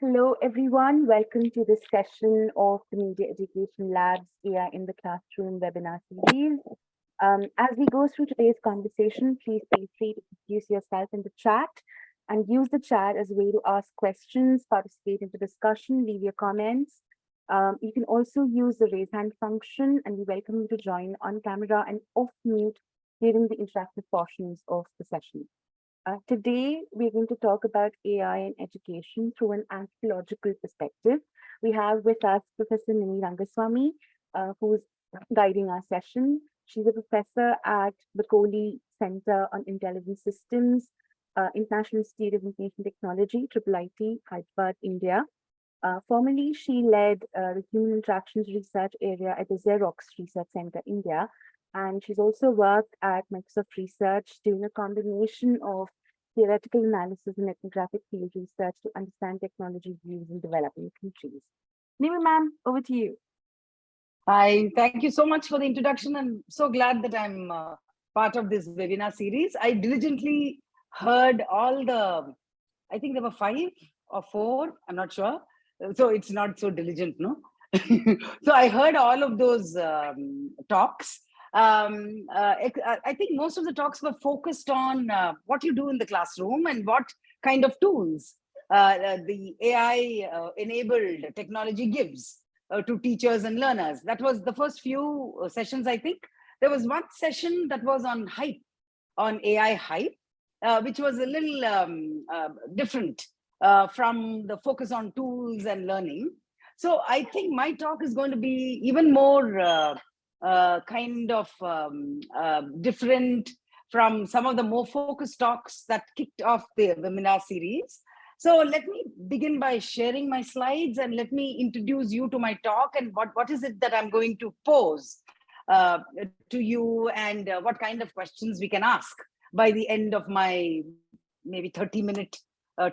Hello, everyone. Welcome to this session of the Media Education Lab's AI in the Classroom webinar series. As we go through today's conversation, please feel free to introduce yourself in the chat and use the chat as a way to ask questions, participate in the discussion, leave your comments. You can also use the raise hand function, and we welcome you to join on camera and off mute during the interactive portions of the session. Today, we're going to talk about AI and education through an anthropological perspective. We have with us Professor Rangaswamy, who's guiding our session. She's a professor at the Kohli Center on Intelligent Systems, International Institute of Information Technology, IIIT, Hyderabad, India. Formerly, she led the Human Interactions Research area at the Xerox Research Center, India. And she's also worked at Microsoft Research doing a combination of theoretical analysis and ethnographic field research to understand technology views in developing countries. Nima, ma'am, over to you. Hi, thank you so much for the introduction. I'm so glad that I'm part of this webinar series. I diligently heard all the, I think there were 5 or 4, I'm not sure. So it's not so diligent, no? So I heard all of those talks. I think most of the talks were focused on what you do in the classroom and what kind of tools the AI-enabled technology gives to teachers and learners. That was the first few sessions, I think. There was one session that was on hype, on AI hype, which was a little different from the focus on tools and learning. So I think my talk is going to be even more kind of different from some of the more focused talks that kicked off the webinar series. So let me begin by sharing my slides and let me introduce you to my talk and what is it that I'm going to pose to you and what kind of questions we can ask by the end of my maybe 30-minute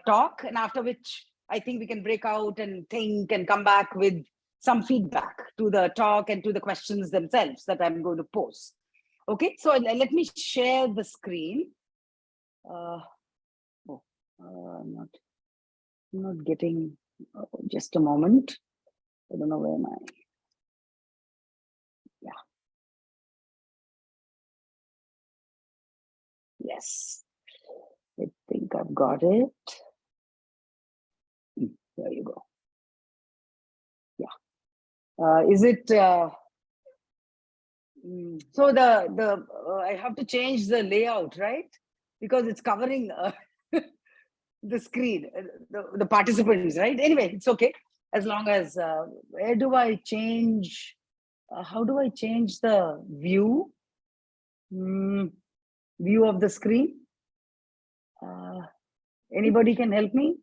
talk, and after which I think we can break out and think and come back with some feedback to the talk and to the questions themselves that I'm going to pose. Okay, so let me share the screen. I'm not getting, just a moment. I don't know where my, yeah. Yes, I think I've got it. There you go. Is it so I have to change the layout, right? Because it's covering the screen, the participants, right? Anyway, it's okay as long as where do I change? How do I change the view? View of the screen? Anybody can help me?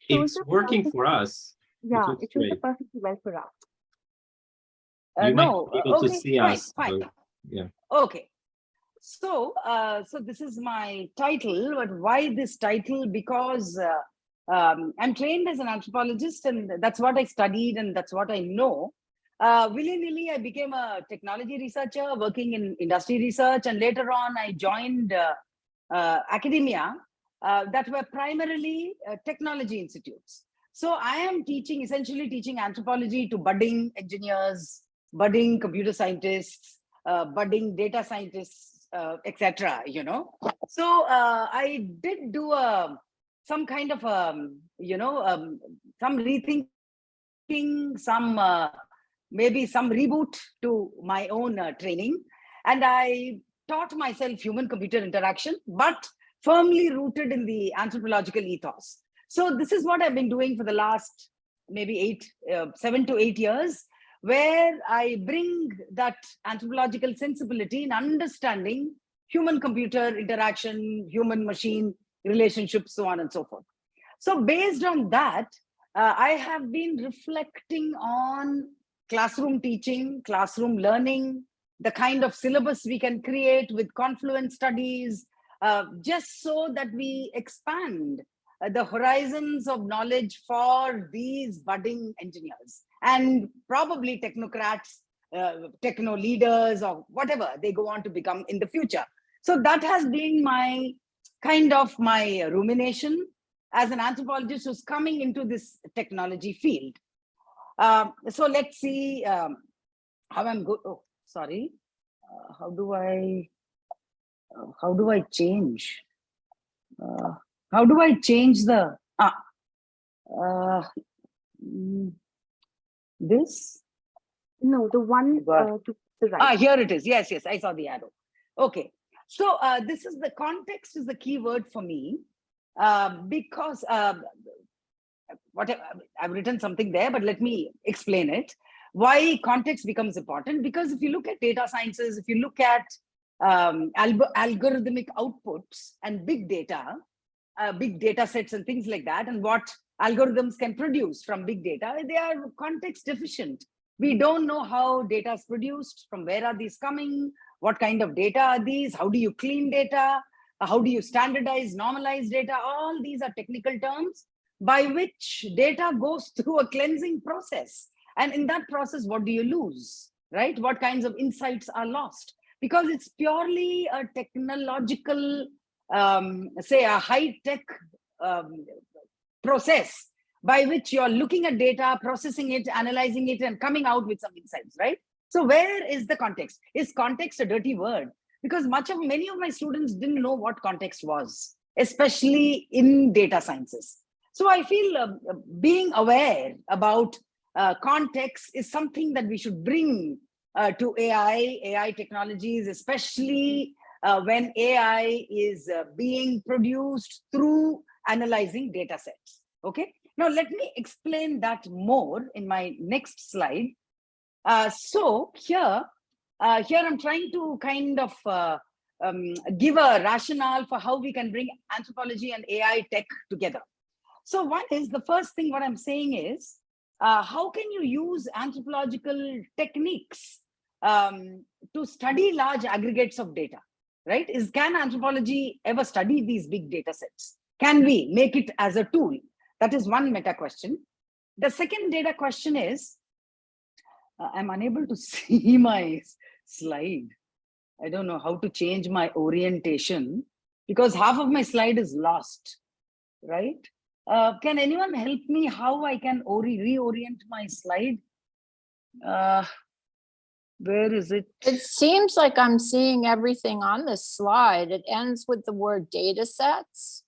It's working for us. Yeah, it shows up perfectly well for us. You no, might be able okay, to see us. Fine. So, yeah. Okay. So, so this is my title, but why this title? Because I'm trained as an anthropologist, and that's what I studied, and that's what I know. Willy-nilly, I became a technology researcher working in industry research, and later on, I joined academia that were primarily technology institutes. So I am essentially teaching anthropology to budding engineers, budding computer scientists, budding data scientists, etc. You know, so I did do some kind of some rethinking, some maybe some reboot to my own training, and I taught myself human-computer interaction, but firmly rooted in the anthropological ethos. So this is what I've been doing for the last maybe 7 to 8 years, where I bring that anthropological sensibility in understanding human-computer interaction, human-machine relationships, so on and so forth. So based on that, I have been reflecting on classroom teaching, classroom learning, the kind of syllabus we can create with confluent studies, just so that we expand the horizons of knowledge for these budding engineers and probably technocrats, techno leaders, or whatever they go on to become in the future. So that has been my kind of my rumination as an anthropologist who's coming into this technology field. So let's see how I'm good. Oh, sorry. How do I change? How do I change the this? No, the one to the right. Here it is. Yes, I saw the arrow. Okay. So this is the context is the key word for me, because I've written something there, but let me explain it. Why context becomes important? Because if you look at data sciences, if you look at algorithmic outputs and big data sets and things like that, and what algorithms can produce from big data, they are context deficient. We don't know how data is produced, from where are these coming, what kind of data are these, how do you clean data, how do you standardize, normalize data. All these are technical terms by which data goes through a cleansing process. And in that process, what do you lose, right? What kinds of insights are lost? Because it's purely a technological, say a high-tech process by which you're looking at data, processing it, analyzing it, and coming out with some insights, right? So where is the context? Is context a dirty word? Because many of my students didn't know what context was, especially in data sciences. So I feel being aware about context is something that we should bring to AI technologies, especially when AI is being produced through analyzing data sets. Okay. Now, let me explain that more in my next slide. So here I'm trying to kind of give a rationale for how we can bring anthropology and AI tech together. So one is, the first thing what I'm saying is, how can you use anthropological techniques to study large aggregates of data, right? Can anthropology ever study these big data sets? Can we make it as a tool? That is one meta question. The second data question is, I'm unable to see my slide. I don't know how to change my orientation because half of my slide is lost, right? Can anyone help me how I can reorient my slide? Where is it? It seems like I'm seeing everything on this slide. It ends with the word data sets.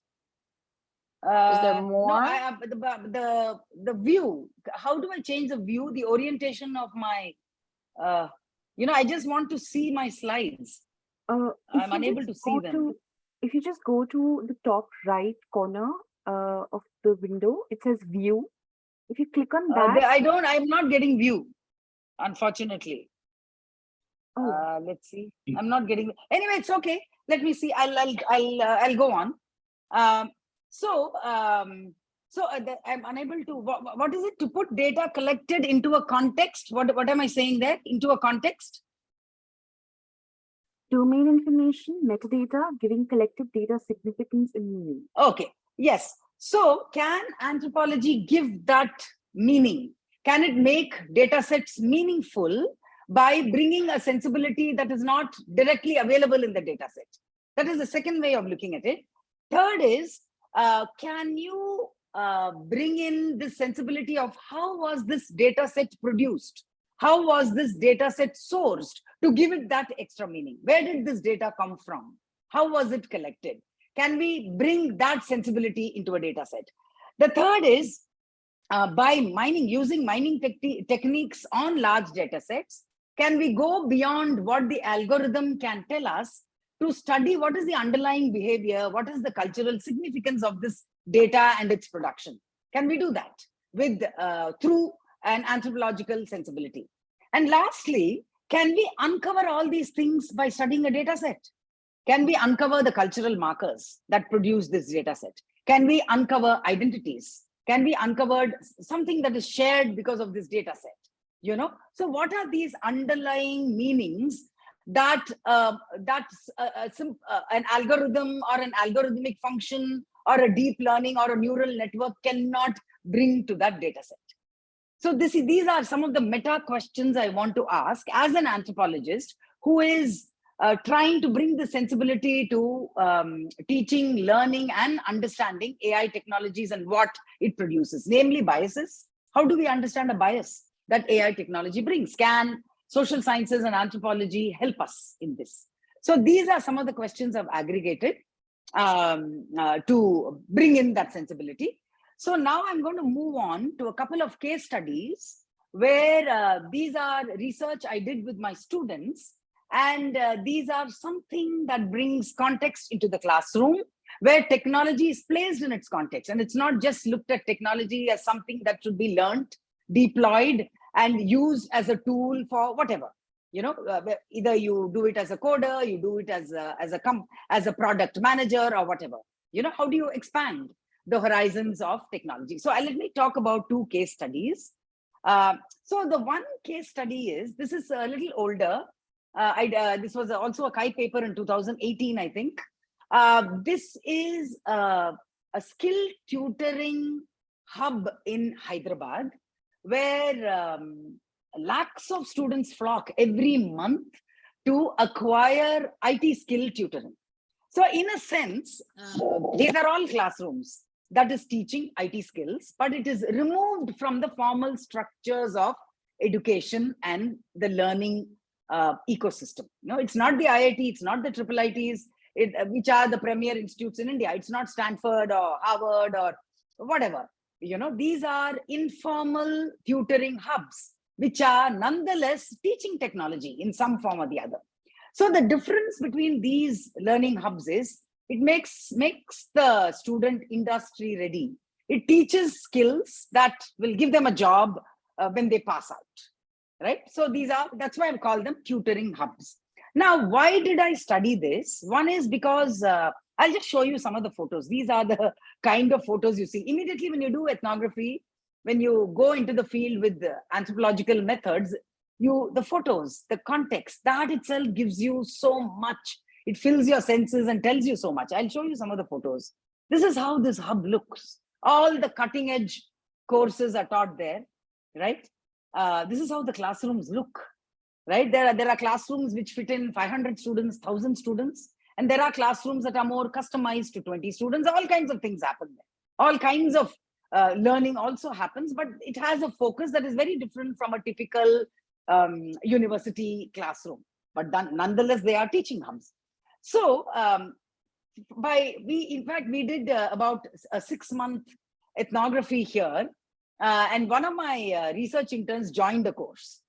Is there more? No, the view. How do I change the view, the orientation of my, I just want to see my slides. I'm unable to see them. If you just go to the top right corner of the window, it says view. If you click on that. I'm not getting view, unfortunately. Oh. Let's see. I'm not getting. Anyway, it's okay. Let me see. I'll go on. I'm unable to. What is it? To put data collected into a context. What am I saying there? Into a context. Domain information, metadata, giving collected data significance and meaning. Okay. Yes. So can anthropology give that meaning? Can it make data sets meaningful by bringing a sensibility that is not directly available in the data set? That is the second way of looking at it. Third is, can you bring in this sensibility of how was this data set produced? How was this data set sourced to give it that extra meaning? Where did this data come from? How was it collected? Can we bring that sensibility into a data set? The third is, by using mining techniques on large data sets, can we go beyond what the algorithm can tell us to study what is the underlying behavior, what is the cultural significance of this data and its production? Can we do that with through an anthropological sensibility? And lastly, can we uncover all these things by studying a data set? Can we uncover the cultural markers that produce this data set? Can we uncover identities? Can we uncover something that is shared because of this data set? So what are these underlying meanings that an algorithm or an algorithmic function or a deep learning or a neural network cannot bring to that data set? So these are some of the meta questions I want to ask as an anthropologist who is trying to bring the sensibility to teaching, learning, and understanding AI technologies and what it produces, namely biases. How do we understand a bias that AI technology brings? Can social sciences and anthropology help us in this? So these are some of the questions I've aggregated to bring in that sensibility. So now I'm going to move on to a couple of case studies where these are research I did with my students. And these are something that brings context into the classroom, where technology is placed in its context. And it's not just looked at technology as something that should be learned, deployed, and used as a tool for whatever. You know, either you do it as a coder, you do it as a product manager or whatever. You know, how do you expand the horizons of technology? So let me talk about two case studies. So the one case study is, this is a little older. This was also a Kai paper in 2018, I think. This is a skill tutoring hub in Hyderabad, where lakhs of students flock every month to acquire IT skill tutoring. So in a sense, these are all classrooms that is teaching IT skills, but it is removed from the formal structures of education and the learning ecosystem. No, it's not the IIT, it's not the triple ITs, which are the premier institutes in India. It's not Stanford or Harvard or whatever. You know, these are informal tutoring hubs, which are nonetheless teaching technology in some form or the other. So the difference between these learning hubs is it makes the student industry ready. It teaches skills that will give them a job when they pass out. Right? So that's why I've called them tutoring hubs. Now, why did I study this? One is because I'll just show you some of the photos. These are the kind of photos you see. Immediately when you do ethnography, when you go into the field with the anthropological methods, the photos, the context, that itself gives you so much. It fills your senses and tells you so much. I'll show you some of the photos. This is how this hub looks. All the cutting edge courses are taught there, right? This is how the classrooms look, right? There are classrooms which fit in 500 students, 1,000 students, and there are classrooms that are more customized to 20 students. All kinds of things happen there. All kinds of learning also happens, but it has a focus that is very different from a typical university classroom. But nonetheless, they are teaching hubs. So in fact, we did about a 6-month ethnography here. And one of my research interns joined the course,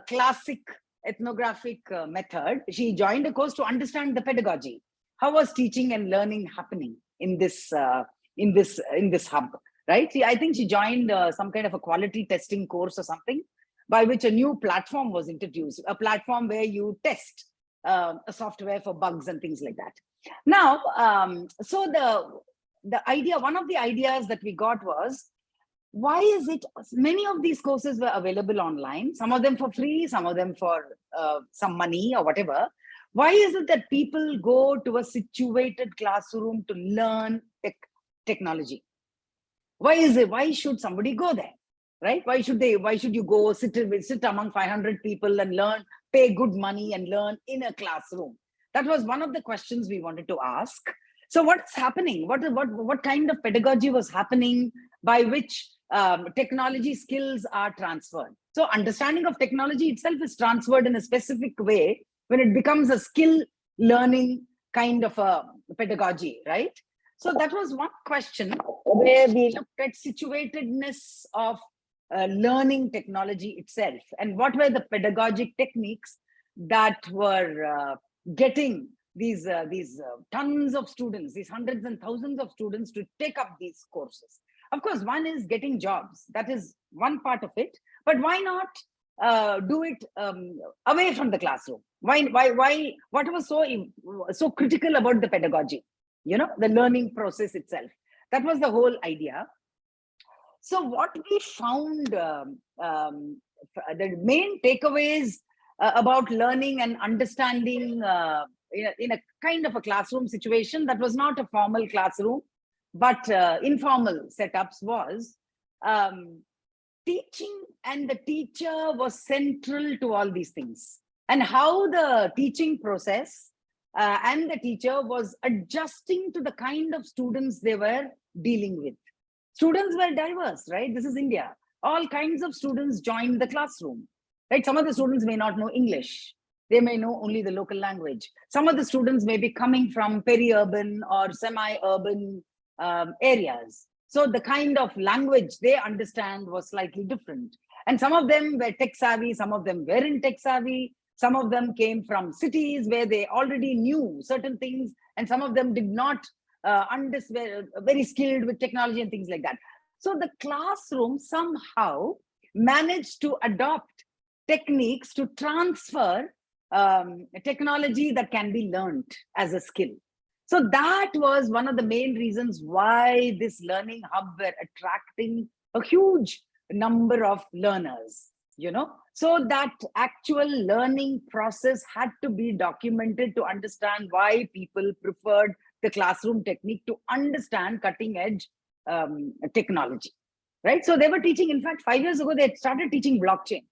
classic ethnographic method. She joined the course to understand the pedagogy. How was teaching and learning happening in this hub, right? I think she joined some kind of a quality testing course or something, by which a new platform was introduced, a platform where you test a software for bugs and things like that. Now, so the idea, one of the ideas that we got was, why is it many of these courses were available online, some of them for free, some of them for some money or whatever. Why is it that people go to a situated classroom to learn technology? Why should somebody go there, right? Why should you go sit among 500 people and learn, pay good money and learn in a classroom? That was one of the questions we wanted to ask. So what's happening? What kind of pedagogy was happening by which technology skills are transferred? So understanding of technology itself is transferred in a specific way when it becomes a skill learning kind of a pedagogy, right? So that was one question where we looked at situatedness of learning technology itself, and what were the pedagogic techniques that were getting these tons of students, these hundreds and thousands of students to take up these courses. Of course, one is getting jobs. That is one part of it. But why not do it away from the classroom? Why? What was so critical about the pedagogy? You know, the learning process itself. That was the whole idea. So what we found, the main takeaways about learning and understanding in a kind of a classroom situation that was not a formal classroom, but informal setups was teaching, and the teacher was central to all these things. and how the teaching process and the teacher was adjusting to the kind of students they were dealing with. Students were diverse, right? This is India. All kinds of students joined the classroom, right? Some of the students may not know English. They may know only the local language. Some of the students may be coming from peri-urban or semi-urban areas. So the kind of language they understand was slightly different. And some of them were tech savvy, some of them weren't tech savvy. Some of them came from cities where they already knew certain things, and some of them did not were very skilled with technology and things like that. So the classroom somehow managed to adopt techniques to transfer technology that can be learned as a skill. So that was one of the main reasons why this learning hub were attracting a huge number of learners, so that actual learning process had to be documented to understand why people preferred the classroom technique to understand cutting edge technology, right? So they were teaching, in fact, 5 years ago, they started teaching blockchain.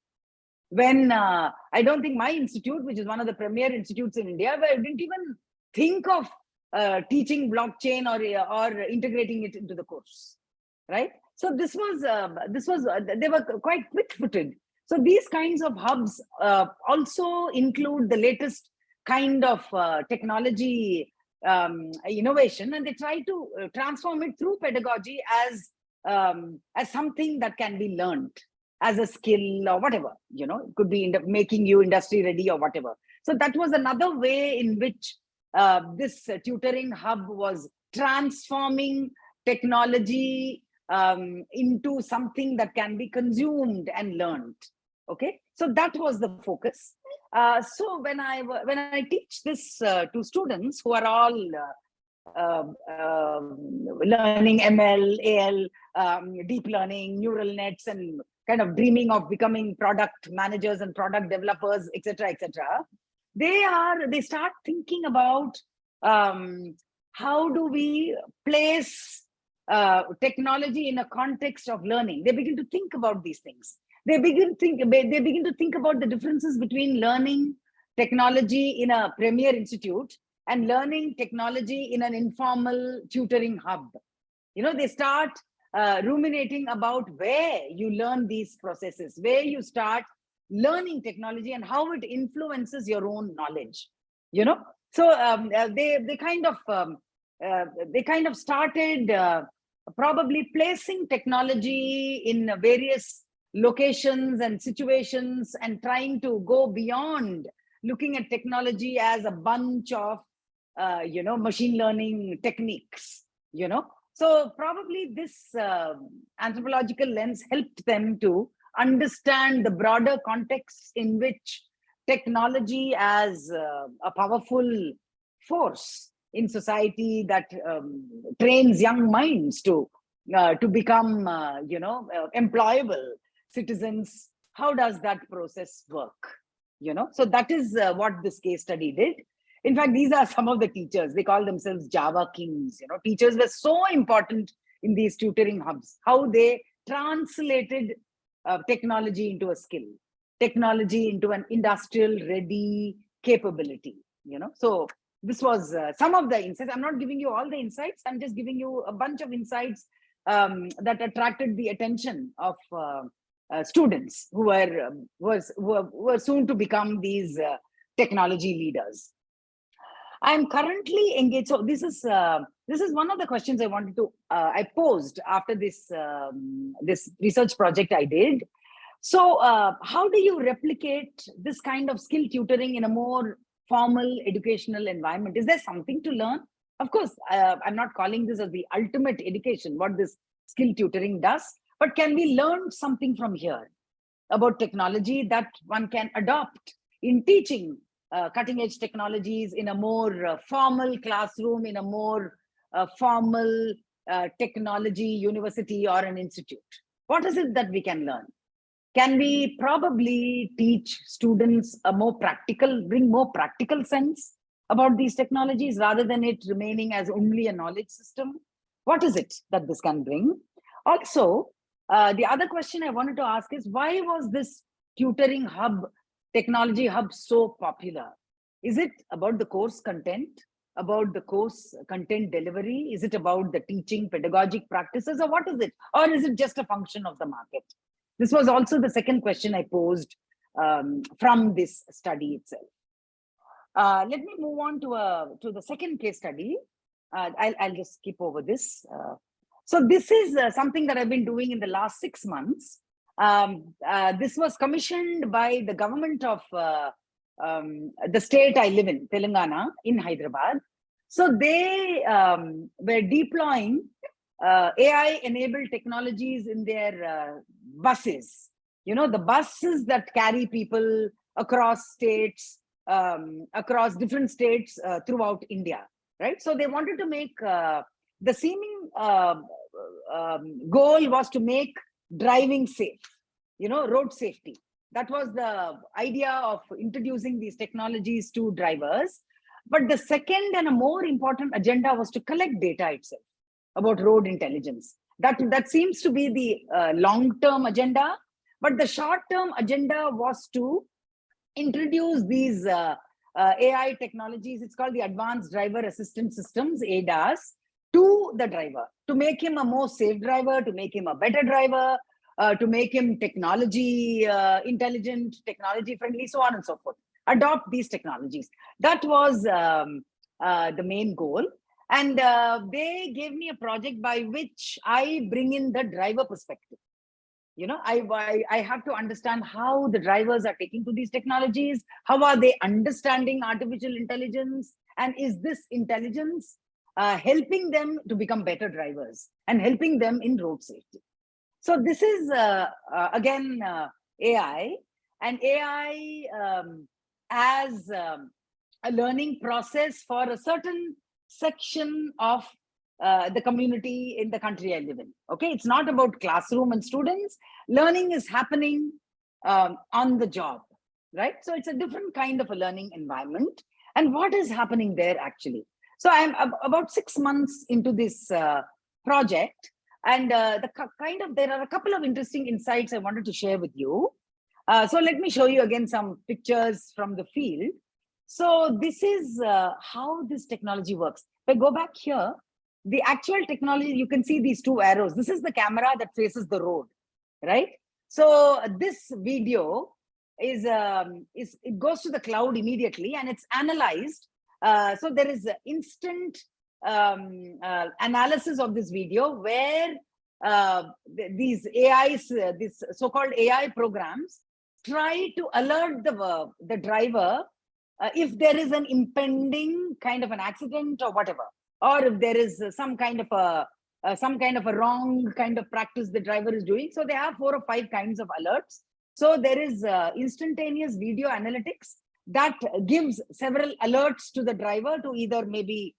When I don't think my institute, which is one of the premier institutes in India, where I didn't even think of teaching blockchain or integrating it into the course, right? So this was they were quite quick-footed. So these kinds of hubs also include the latest kind of technology innovation, and they try to transform it through pedagogy as something that can be learned as a skill or whatever, it could be making you industry ready or whatever. So that was another way in which this tutoring hub was transforming technology into something that can be consumed and learned. Okay, so that was the focus. So when I teach this to students who are all learning ML, AL, deep learning, neural nets, and kind of dreaming of becoming product managers and product developers, etc., they start thinking about how do we place technology in a context of learning. They begin to think about these things. They begin to think about the differences between learning technology in a premier institute and learning technology in an informal tutoring hub. They start ruminating about where you learn these processes, where you start learning technology and how it influences your own knowledge. So they kind of started probably placing technology in various locations and situations and trying to go beyond looking at technology as a bunch of machine learning techniques. So probably this anthropological lens helped them to understand the broader context in which technology as a powerful force in society that trains young minds to become employable citizens. How does that process work? So that is what this case study did. In fact, these are some of the teachers. They call themselves Java kings. Teachers were so important in these tutoring hubs, how they translated technology into a skill, technology into an industrial ready capability. So this was some of the insights. I'm not giving you all the insights. I'm just giving you a bunch of insights that attracted the attention of students who were soon to become these technology leaders. I'm currently engaged. So this is one of the questions I wanted to I posed after this this research project I did. So how do you replicate this kind of skill tutoring in a more formal educational environment? Is there something to learn? Of course, I'm not calling this as the ultimate education, what this skill tutoring does, but can we learn something from here about technology that one can adopt in teaching cutting edge technologies in a more formal classroom, in a more formal technology university or an institute? What is it that we can learn? Can we probably teach students a bring more practical sense about these technologies rather than it remaining as only a knowledge system? What is it that this can bring? Also, the other question I wanted to ask is, why was this tutoring hub technology hub so popular? Is it about the course content, about the course content delivery? Is it about the teaching pedagogic practices, or what is it? Or is it just a function of the market? This was also the second question I posed from this study itself. Let me move on to the second case study. I'll just skip over this. So this is something that I've been doing in the last 6 months. This was commissioned by the government of the state I live in, Telangana, in Hyderabad. So they were deploying AI-enabled technologies in their buses. You know, the buses that carry people across states, across different states throughout India, right? So they wanted to make the seeming goal was to make driving safe, you know, road safety. That was the idea of introducing these technologies to drivers. But the second and a more important agenda was to collect data itself about road intelligence. That seems to be the long-term agenda. But the short-term agenda was to introduce these AI technologies. It's called the Advanced Driver Assistance Systems, ADAS, to the driver, to make him a more safe driver, to make him a better driver, to make him technology intelligent, technology friendly, so on and so forth. Adopt these technologies. That was the main goal. And they gave me a project by which I bring in the driver perspective. You know, I have to understand how the drivers are taking to these technologies. How are they understanding artificial intelligence? And is this intelligence helping them to become better drivers and helping them in road safety? So this is, again, AI. And AI as a learning process for a certain section of the community in the country I live in. Okay, it's not about classroom and students. Learning is happening on the job, right? So it's a different kind of a learning environment. And what is happening there actually? So I'm about 6 months into this project, and there are a couple of interesting insights I wanted to share with you. So let me show you again some pictures from the field. So this is how this technology works. If I go back here, the actual technology, you can see these two arrows. This is the camera that faces the road, right? So this video is it goes to the cloud immediately and it's analyzed. So there is instant analysis of this video where these AIs, these so-called AI programs, try to alert the driver if there is an impending kind of an accident or whatever, or if there is some kind of a wrong kind of practice the driver is doing. So they have 4 or 5 kinds of alerts. So there is instantaneous video analytics that gives several alerts to the driver to either maybe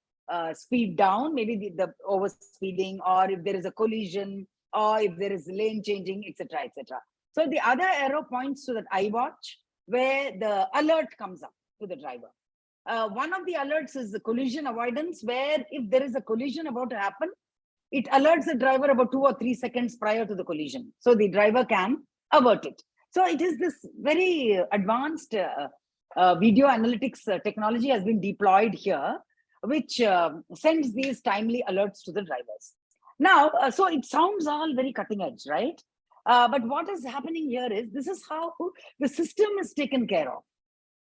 speed down, maybe the over speeding, or if there is a collision, or if there is lane changing, etc., etc. So the other arrow points to that iWatch, where the alert comes up to the driver. One of the alerts is the collision avoidance, where if there is a collision about to happen, it alerts the driver about 2 or 3 seconds prior to the collision, so the driver can avert it. So it is this very advanced video analytics technology has been deployed here, which sends these timely alerts to the drivers. Now, so it sounds all very cutting edge, right? But what is happening here is, this is how the system is taken care of.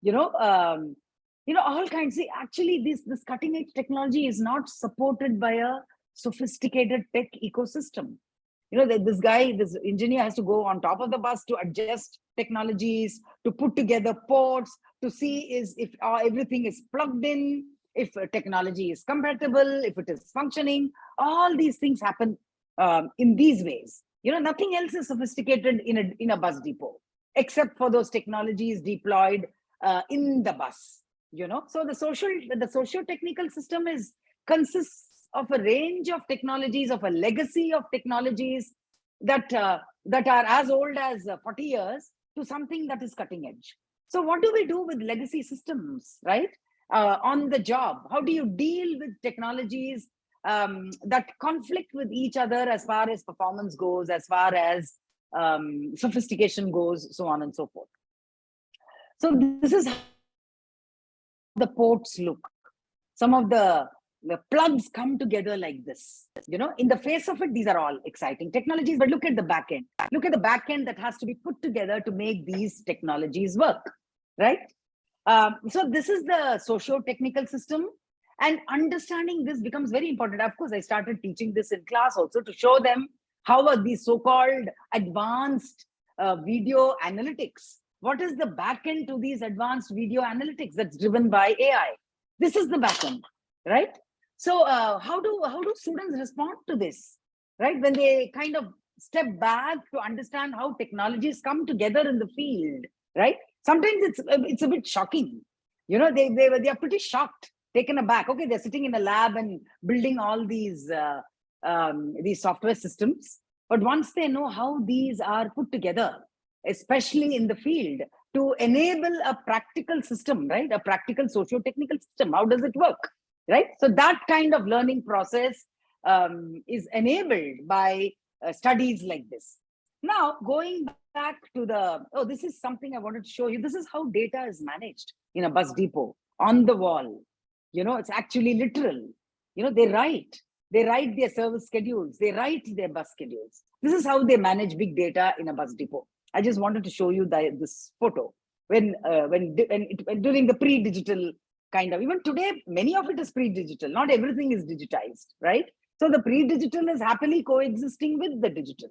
You know, all kinds. See, actually, this cutting edge technology is not supported by a sophisticated tech ecosystem. You know, this engineer has to go on top of the bus to adjust technologies, to put together ports, to see if everything is plugged in, if technology is compatible, if it is functioning. All these things happen in these ways. You know, nothing else is sophisticated in a bus depot, except for those technologies deployed in the bus. You know, so the socio-technical system consists of a range of technologies, of a legacy of technologies that are as old as 40 years to something that is cutting edge. So what do we do with legacy systems, right? On the job, how do you deal with technologies that conflict with each other as far as performance goes, as far as sophistication goes, so on and so forth? So this is how the ports look. Some of the plugs come together like this. In the face of it, these are all exciting technologies, but look at the back end. Look at the back end that has to be put together to make these technologies work, right? So this is the socio-technical system, and understanding this becomes very important. Of course, I started teaching this in class also to show them how are these so-called advanced video analytics. What is the back end to these advanced video analytics that's driven by AI? This is the back end, right? So how do students respond to this, right? When they kind of step back to understand how technologies come together in the field, right? Sometimes it's a bit shocking. They are pretty shocked, taken aback. Okay, they're sitting in a lab and building all these software systems, but once they know how these are put together, especially in the field, to enable a practical system, right? A practical socio-technical system. How does it work, right? So that kind of learning process is enabled by studies like this. Now, going back to this is something I wanted to show you. This is how data is managed in a bus depot on the wall. It's actually literal. They write their service schedules. They write their bus schedules. This is how they manage big data in a bus depot. I just wanted to show you this photo when during the pre-digital kind of, even today, many of it is pre-digital. Not everything is digitized, right? So the pre-digital is happily coexisting with the digital.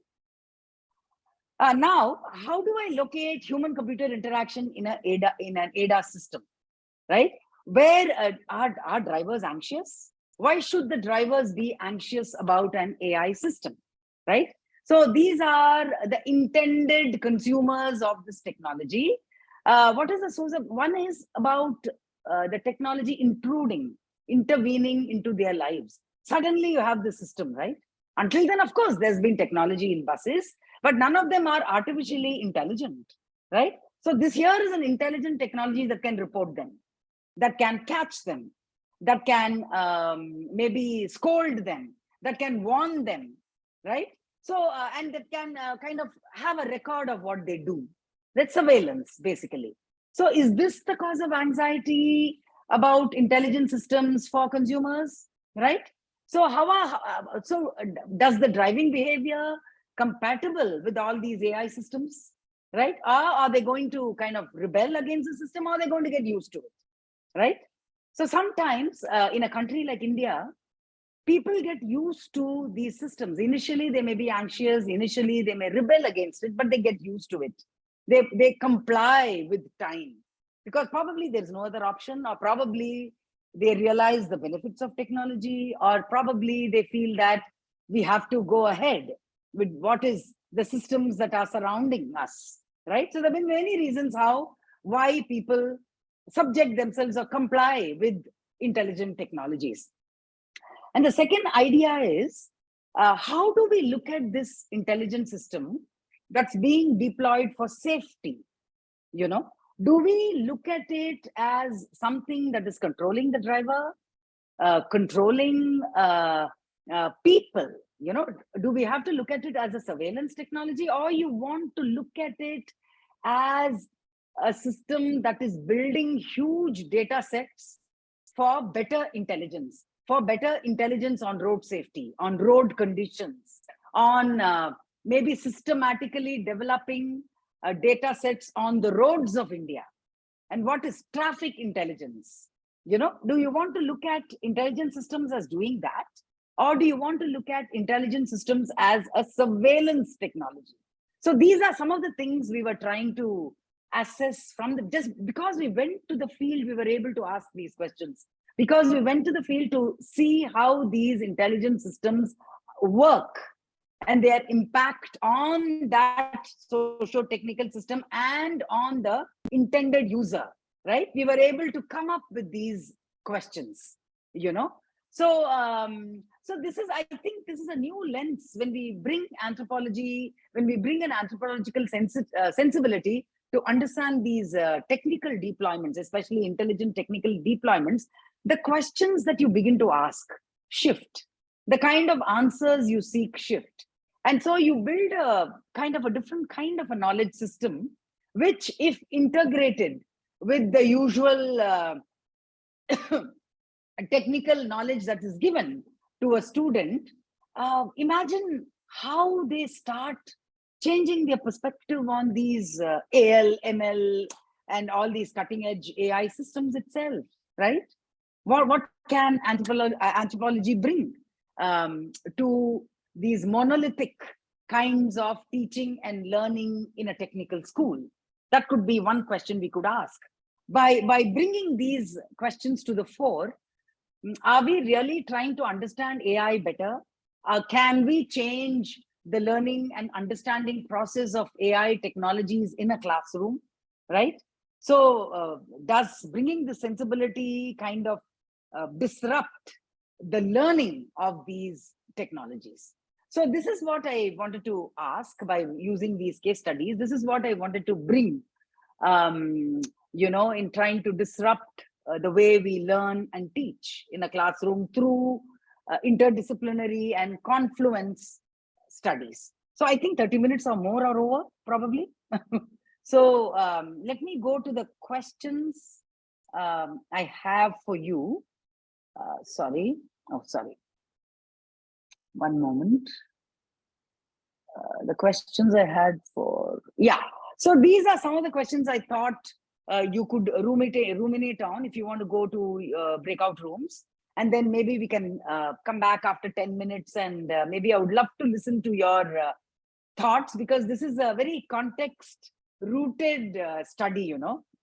Now, how do I locate human-computer interaction in an ADAS system, right? Where are drivers anxious? Why should the drivers be anxious about an AI system, right? So these are the intended consumers of this technology. What is the source of? One is about the technology intervening into their lives. Suddenly you have the system, right? Until then, of course, there's been technology in buses, but none of them are artificially intelligent, right? So this here is an intelligent technology that can report them, that can catch them, that can maybe scold them, that can warn them, right? So, and that can kind of have a record of what they do. That's surveillance, basically. So is this the cause of anxiety about intelligent systems for consumers, right? So does the driving behavior compatible with all these AI systems, right? Or are they going to kind of rebel against the system, or are they going to get used to it, right? So sometimes in a country like India, people get used to these systems. Initially, they may be anxious. Initially, they may rebel against it, but they get used to it. They comply with time, because probably there's no other option, or probably they realize the benefits of technology, or probably they feel that we have to go ahead with what is the systems that are surrounding us, right? So there have been many reasons why people subject themselves or comply with intelligent technologies. And the second idea is, how do we look at this intelligent system that's being deployed for safety? Do we look at it as something that is controlling the driver, controlling people? Do we have to look at it as a surveillance technology, or you want to look at it as a system that is building huge data sets for better intelligence on road safety, on road conditions, on maybe systematically developing data sets on the roads of India? And what is traffic intelligence? Do you want to look at intelligent systems as doing that? Or do you want to look at intelligent systems as a surveillance technology? So these are some of the things we were trying to assess just because we went to the field, we were able to ask these questions. Because we went to the field to see how these intelligent systems work and their impact on that socio-technical system and on the intended user, right? We were able to come up with these questions, So, I think this is a new lens when we bring anthropology, when we bring an anthropological sensibility to understand these technical deployments, especially intelligent technical deployments. The questions that you begin to ask shift. The kind of answers you seek shift. And so you build a different kind of a knowledge system, which, if integrated with the usual technical knowledge that is given to a student, imagine how they start changing their perspective on these AL, ML, and all these cutting edge AI systems itself, right? What can anthropology bring to these monolithic kinds of teaching and learning in a technical school? That could be one question we could ask. By bringing these questions to the fore, are we really trying to understand AI better? Can we change the learning and understanding process of AI technologies in a classroom, right? So does bringing the sensibility kind of disrupt the learning of these technologies? So this is what I wanted to ask by using these case studies. This is what I wanted to bring, in trying to disrupt the way we learn and teach in a classroom through interdisciplinary and confluence studies. So I think 30 minutes or more are over, probably. So let me go to the questions I have for you. Sorry. One moment. The questions I had for, yeah. So these are some of the questions I thought you could ruminate on if you want to go to breakout rooms. And then maybe we can come back after 10 minutes and maybe I would love to listen to your thoughts, because this is a very context rooted study,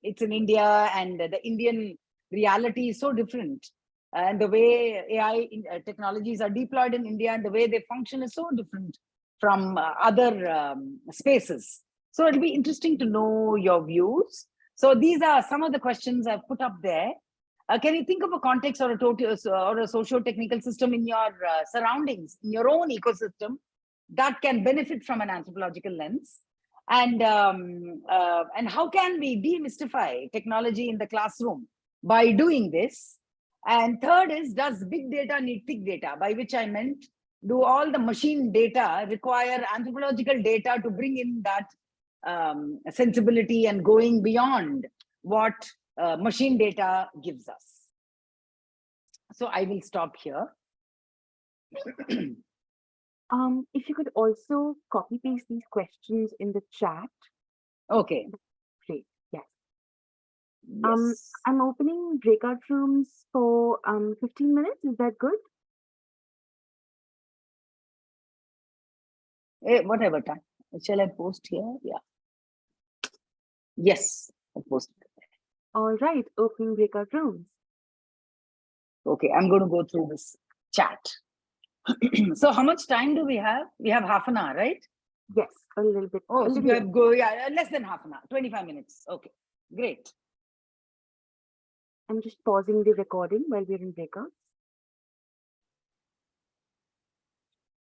It's in India and the Indian reality is so different. And the way AI technologies are deployed in India and the way they function is so different from other spaces. So it'll be interesting to know your views. So these are some of the questions I've put up there. Can you think of a context or a socio-technical system in your surroundings, in your own ecosystem, that can benefit from an anthropological lens? And how can we demystify technology in the classroom by doing this? And third is, does big data need thick data? By which I meant, do all the machine data require anthropological data to bring in that sensibility and going beyond what machine data gives us? So I will stop here. If you could also copy paste these questions in the chat. Okay. Great. Yes. Yes. I'm opening breakout rooms for 15 minutes. Is that good? Whatever time. Shall I post here? Yeah. Yes, I posted. All right. Opening breakout rooms. Okay, I'm going to go through this chat. So how much time do we have? We have half an hour, right? Yes, a little bit. Oh, so we have less than half an hour, 25 minutes. Okay, great. I'm just pausing the recording while we're in breakouts.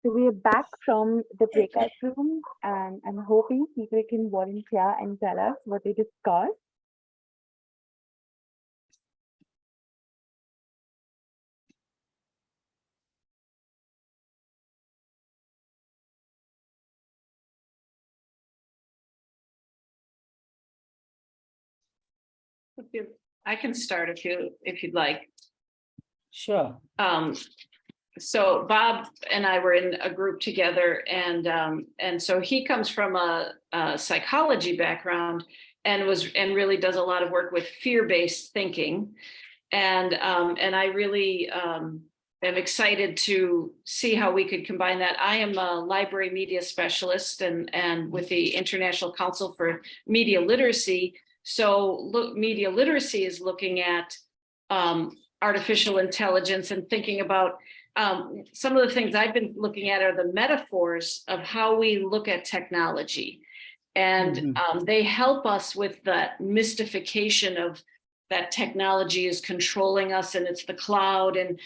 So we are back from the breakout room, and I'm hoping people can volunteer and tell us what they discussed. I can start if you'd like. Sure. So Bob and I were in a group together, and so he comes from a psychology background and really does a lot of work with fear-based thinking, and I really am excited to see how we could combine that. I am a library media specialist and with the International Council for Media Literacy. So media literacy is looking at artificial intelligence and thinking about some of the things I've been looking at are the metaphors of how we look at technology. And they help us with the mystification of that technology is controlling us and it's the cloud and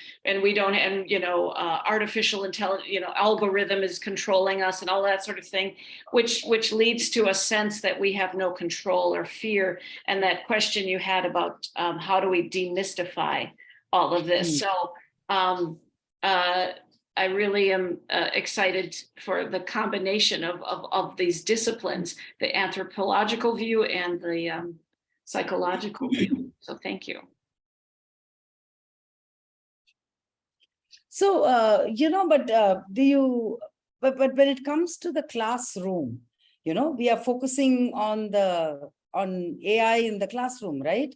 we don't, and artificial intelligence, algorithm is controlling us and all that sort of thing, which leads to a sense that we have no control or fear. And that question you had about how do we demystify all of this? So I really am excited for the combination of these disciplines, the anthropological view and psychological view. So thank you. So, but when it comes to the classroom, we are focusing on AI in the classroom, right?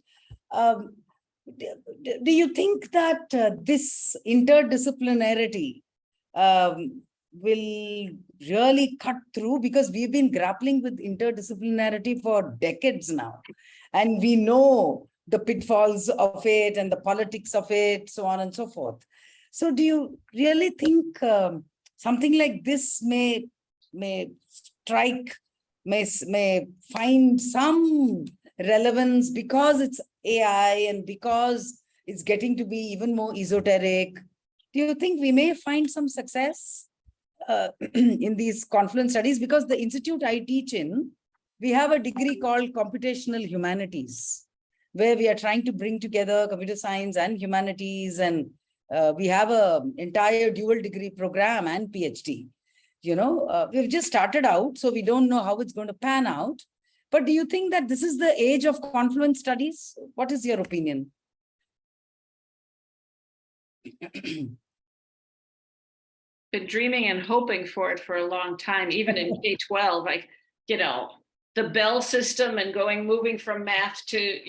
Do you think that this interdisciplinarity will really cut through? Because we've been grappling with interdisciplinarity for decades now, and we know the pitfalls of it and the politics of it, so on and so forth. So do you really think something like this may strike, may find some relevance because it's AI and because it's getting to be even more esoteric? Do you think we may find some success in these confluence studies? Because the institute I teach in, we have a degree called computational humanities, where we are trying to bring together computer science and humanities, and we have an entire dual degree program and PhD. We've just started out, so we don't know how it's going to pan out. But do you think that this is the age of confluence studies? What is your opinion? Been dreaming and hoping for it for a long time, even in K-12, like, the bell system and moving from math to,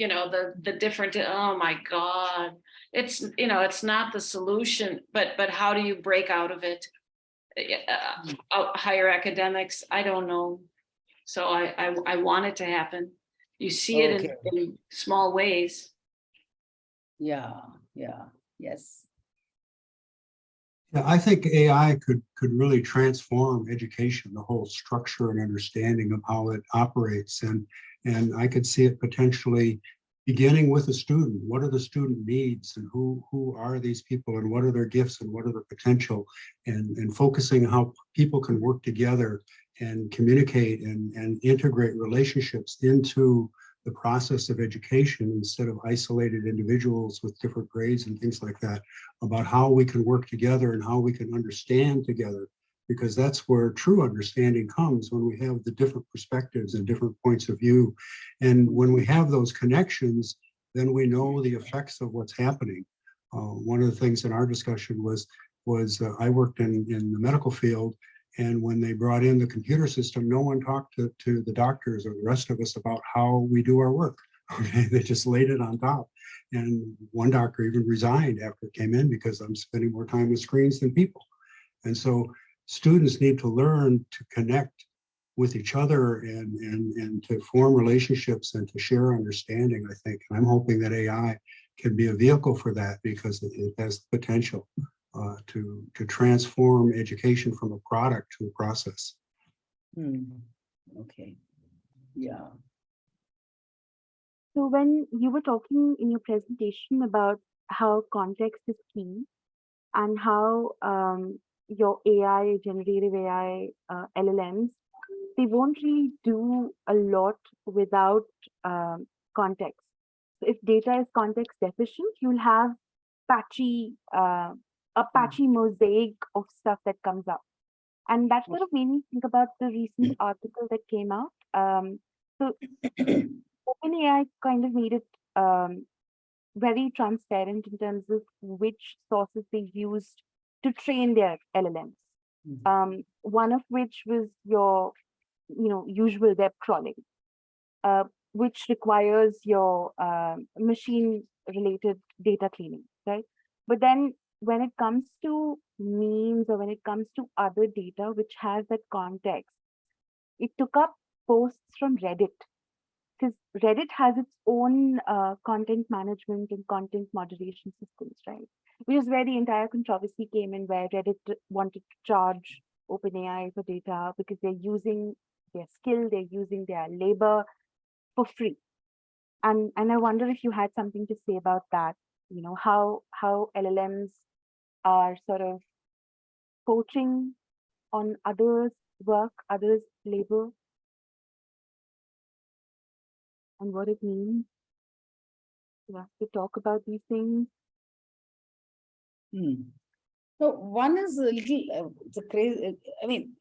the different, oh my God, it's not the solution, but how do you break out of it? Higher academics, I don't know. So I want it to happen. You see it in small ways. Yeah, yes. Yeah, I think AI could really transform education, the whole structure and understanding of how it operates. And I could see it potentially beginning with a student. What are the student needs, and who are these people, and what are their gifts, and what are their potential, and focusing on how people can work together and communicate and integrate relationships into the process of education, instead of isolated individuals with different grades and things like that, about how we can work together and how we can understand together, because that's where true understanding comes, when we have the different perspectives and different points of view. And when we have those connections, then we know the effects of what's happening. One of the things in our discussion was I worked in the medical field, and when they brought in the computer system, no one talked to the doctors or the rest of us about how we do our work. Okay, they just laid it on top. And one doctor even resigned after it came in, because I'm spending more time with screens than people. And so students need to learn to connect with each other and to form relationships and to share understanding, I think. And I'm hoping that AI can be a vehicle for that, because it has the potential to transform education from a product to a process. Okay. Yeah. So when you were talking in your presentation about how context is key, and how your AI, generative AI, LLMs, they won't really do a lot without context. So if data is context deficient, you'll have a patchy mosaic of stuff that comes up. And that sort of made me think about the recent article that came out. So OpenAI kind of made it very transparent in terms of which sources they used to train their LLMs. One of which was your, usual web crawling, which requires your machine-related data cleaning, right? But then when it comes to memes, or when it comes to other data which has that context, it took up posts from Reddit, because Reddit has its own content management and content moderation systems, right? Which is where the entire controversy came in, where Reddit wanted to charge OpenAI for data because they're using their skill, they're using their labor for free. And I wonder if you had something to say about that, how LLMs are sort of poaching on others' work, others' labor, and what it means for us to talk about these things. So one is a little, it's a crazy, I mean,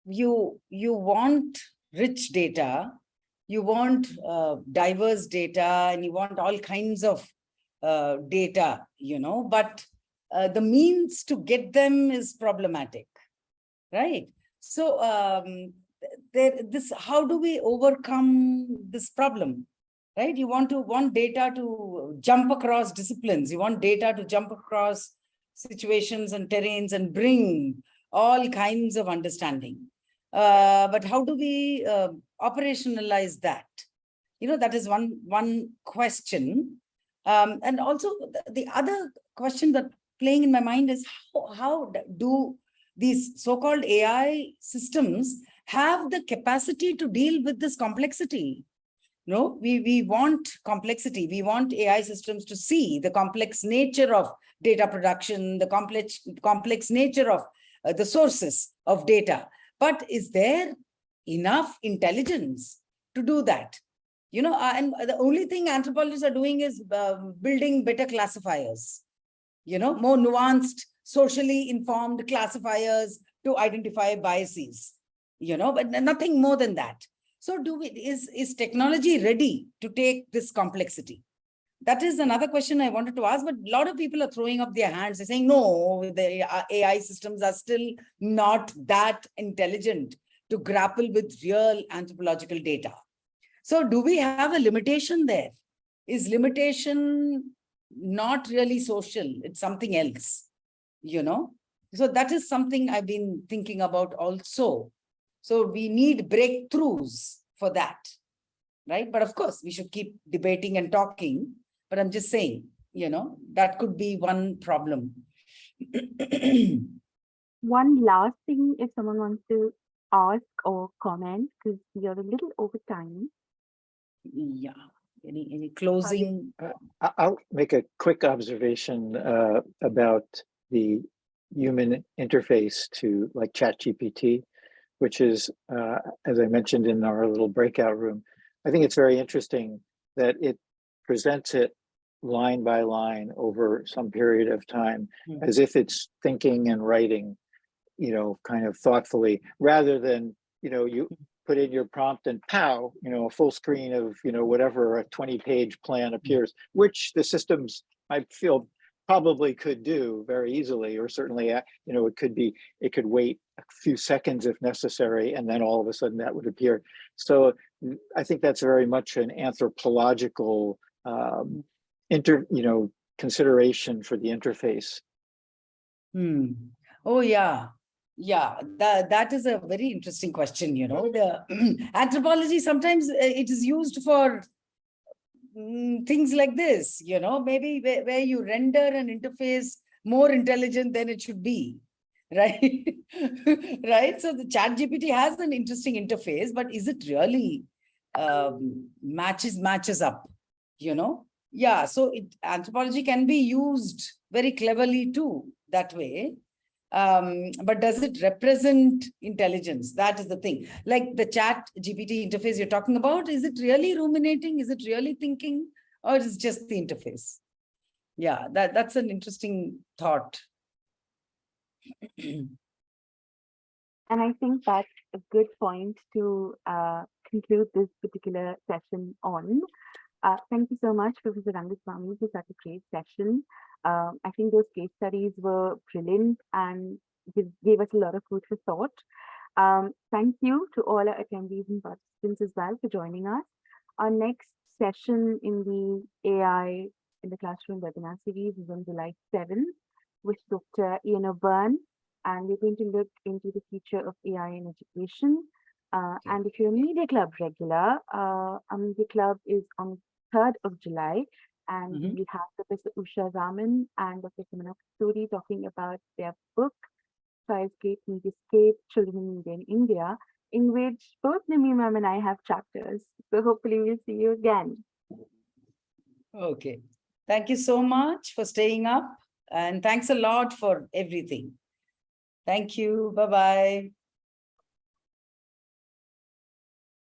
you want rich data, you want diverse data, and you want all kinds of data, but the means to get them is problematic, right? So how do we overcome this problem, right? You want data to jump across disciplines. You want data to jump across situations and terrains and bring all kinds of understanding. But how do we operationalize that? That is one question. And also the other question that playing in my mind is how do these so-called AI systems have the capacity to deal with this complexity? We want complexity. We want AI systems to see the complex nature of data production, the complex nature of the sources of data. But is there enough intelligence to do that? And the only thing anthropologists are doing is building better classifiers, more nuanced, socially informed classifiers to identify biases, but nothing more than that. So is technology ready to take this complexity? That is another question I wanted to ask, but a lot of people are throwing up their hands. They're saying, no, the AI systems are still not that intelligent to grapple with real anthropological data. So do we have a limitation there? Is limitation not really social? It's something else, So that is something I've been thinking about also. So we need breakthroughs for that, right? But of course, we should keep debating and talking. But I'm just saying, that could be one problem. One last thing, if someone wants to ask or comment, because we are a little over time. Yeah. Any closing? I'll make a quick observation about the human interface to like ChatGPT, which is, as I mentioned in our little breakout room, I think it's very interesting that it presents it line by line over some period of time, as if it's thinking and writing, kind of thoughtfully, rather than, you put in your prompt and pow, a full screen of, whatever a 20-page plan appears, which the systems, I feel, probably could do very easily, or certainly, it could wait a few seconds if necessary, and then all of a sudden that would appear. So I think that's very much an anthropological consideration for the interface. Oh yeah. Yeah, that is a very interesting question. The anthropology, sometimes it is used for things like this, maybe where you render an interface more intelligent than it should be, right? Right. So the ChatGPT has an interesting interface, but is it really matches up, Yeah, so anthropology can be used very cleverly too, that way. But does it represent intelligence? That is the thing. Like the ChatGPT interface you're talking about, is it really ruminating? Is it really thinking? Or is it just the interface? Yeah, that's an interesting thought. And I think that's a good point to conclude this particular session on. Thank you so much, Professor Rangaswamy, for such a great session. I think those case studies were brilliant and gave us a lot of food for thought. Thank you to all our attendees and participants as well for joining us. Our next session in the AI in the Classroom webinar series is on July 7th with Dr. Ian O'Byrne, and we're going to look into the future of AI in education. And if you're a Media Club regular, our Media Club is on 3rd of July, and we have Professor Usha Raman and Dr. Samana Kasturi talking about their book, Skyscape, Mediascape, Children in Media in India, in which both Nimi ma'am and I have chapters. So hopefully we'll see you again. Okay. Thank you so much for staying up, and thanks a lot for everything. Thank you. Bye-bye.